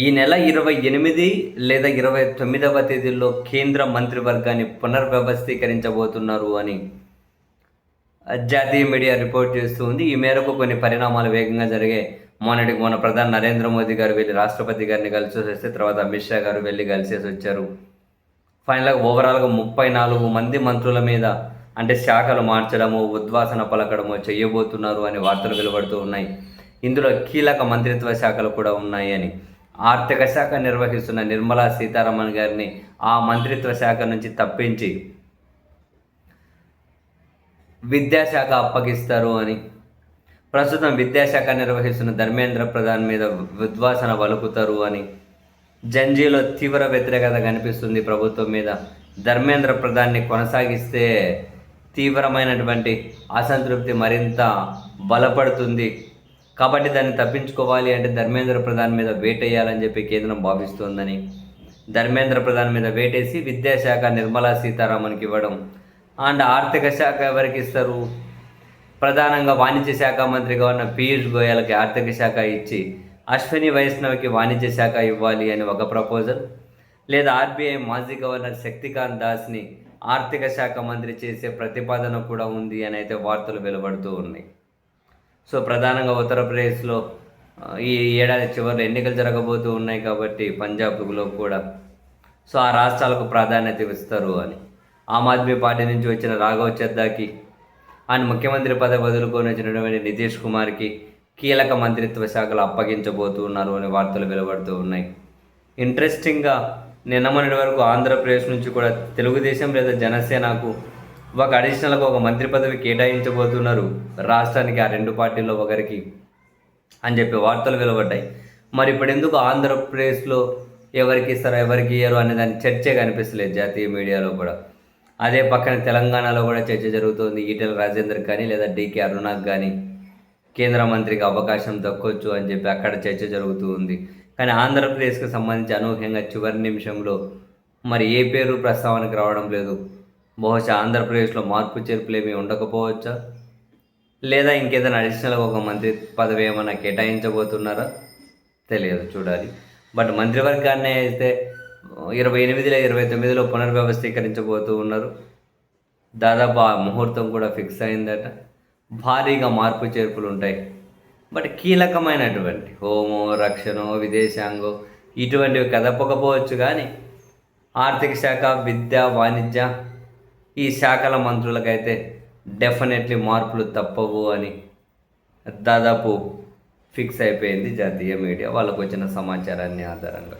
ఈ నెల 28 లేదా 29వ తేదీల్లో కేంద్ర మంత్రివర్గాన్ని పునర్వ్యవస్థీకరించబోతున్నారు అని జాతీయ మీడియా రిపోర్ట్ చేస్తూ ఉంది. ఈ మేరకు కొన్ని పరిణామాలు వేగంగా జరిగాయి. మొన్న ప్రధాని నరేంద్ర మోదీ గారు వెళ్ళి రాష్ట్రపతి గారిని కలిసేసొస్తే, తర్వాత అమిత్ షా గారు వెళ్ళి కలిసేసొచ్చారు. ఫైనల్‌గా ఓవరాల్‌గా 34 మంది మంత్రుల మీద అంటే శాఖలు మార్చడము, ఉద్వాసన పలకడము చేయబోతున్నారు అని వార్తలు వెలువడుతూ ఉన్నాయి. ఇందులో కీలక మంత్రిత్వ శాఖలు కూడా ఉన్నాయి అని. ఆర్థిక శాఖ నిర్వహిస్తున్న నిర్మలా సీతారామన్ గారిని ఆ మంత్రిత్వ శాఖ నుంచి తప్పించి విద్యాశాఖ అప్పగిస్తారు అని, ప్రస్తుతం విద్యాశాఖ నిర్వహిస్తున్న ధర్మేంద్ర ప్రధాన్ మీద ఉద్వాసన వలుకుతారు అని, జంజీలో తీవ్ర వ్యతిరేకత కనిపిస్తుంది ప్రభుత్వం మీద. ధర్మేంద్ర ప్రధాన్ని కొనసాగిస్తే తీవ్రమైనటువంటి అసంతృప్తి మరింత బలపడుతుంది. కాబట్టి దాన్ని తప్పించుకోవాలి అంటే ధర్మేంద్ర ప్రధాన్ మీద వేటేయాలని చెప్పి కేంద్రం భావిస్తోందని, ధర్మేంద్ర ప్రధాన్ మీద వేటేసి విద్యాశాఖ నిర్మలా సీతారామన్కి ఇవ్వడం. అండ్ ఆర్థిక శాఖ ఎవరికి ఇస్తారు? ప్రధానంగా వాణిజ్య శాఖ మంత్రిగా ఉన్న పీయూష్ గోయల్కి ఆర్థిక శాఖ ఇచ్చి అశ్విని వైష్ణవ్కి వాణిజ్య శాఖ ఇవ్వాలి అని ఒక ప్రపోజల్, లేదా ఆర్బీఐ మాజీ గవర్నర్ శక్తికాంత్ దాస్ని ఆర్థిక శాఖ మంత్రి చేసే ప్రతిపాదన కూడా ఉంది అని అయితే వార్తలు వెలువడుతూ ఉన్నాయి. సో ప్రధానంగా ఉత్తరప్రదేశ్లో ఈ ఏడాది చివరిలో ఎన్నికలు జరగబోతూ ఉన్నాయి కాబట్టి పంజాబ్లో కూడా సో ఆ రాష్ట్రాలకు ప్రాధాన్యత ఇస్తారు అని. ఆమ్ ఆద్మీ పార్టీ నుంచి వచ్చిన రాఘవ్ చద్దాకి ఆయన ముఖ్యమంత్రి పదవి వదులుకొని వచ్చినటువంటి నితీష్ కుమార్కి కీలక మంత్రిత్వ శాఖలు అప్పగించబోతున్నారు అని వార్తలు వెలువడుతూ ఉన్నాయి. ఇంట్రెస్టింగ్గా నిన్న మొన్నటి వరకు ఆంధ్రప్రదేశ్ నుంచి కూడా తెలుగుదేశం లేదా జనసేనకు ఒక అడిషనల్గా ఒక మంత్రి పదవి కేటాయించబోతున్నారు రాష్ట్రానికి, ఆ రెండు పార్టీల్లో ఒకరికి అని చెప్పి వార్తలు వెలువడ్డాయి. మరి ఇప్పుడు ఎందుకు ఆంధ్రప్రదేశ్లో ఎవరికి ఇస్తారో ఎవరికి ఇయ్యరు అనే దాని చర్చే కనిపిస్తలేదు జాతీయ మీడియాలో కూడా. అదే పక్కన తెలంగాణలో కూడా చర్చ జరుగుతుంది. ఈటెల రాజేందర్ కానీ లేదా డీకే అరుణాకు కానీ కేంద్ర మంత్రికి అవకాశం దక్కొచ్చు అని చెప్పి అక్కడ చర్చ జరుగుతూ ఉంది. కానీ ఆంధ్రప్రదేశ్కి సంబంధించి అనూహ్యంగా చివరి నిమిషంలో మరి ఏ పేరు ప్రస్తావనకు రావడం లేదు. బహుశా ఆంధ్రప్రదేశ్లో మార్పు చేర్పులు ఏమీ ఉండకపోవచ్చా, లేదా ఇంకేదైనా అడిషనల్గా ఒక మంత్రి పదవి ఏమైనా కేటాయించబోతున్నారా తెలియదు, చూడాలి. బట్ మంత్రివర్గాన్ని అయితే 28 29లో పునర్వ్యవస్థీకరించబోతూ ఉన్నారు. దాదాపు ఆ ముహూర్తం కూడా ఫిక్స్ అయిందట. భారీగా మార్పు చేర్పులు ఉంటాయి. బట్ కీలకమైనటువంటి హోమో, రక్షణో, విదేశాంగో ఇటువంటివి కదపకపోవచ్చు, కానీ ఆర్థిక శాఖ, విద్య, వాణిజ్య ఈ శాఖల మంత్రులకైతే డెఫినెట్లీ మార్పులు తప్పవు అని దాదాపు ఫిక్స్ అయిపోయింది జాతీయ మీడియా వాళ్ళకు వచ్చిన సమాచారాన్ని ఆధారంగా.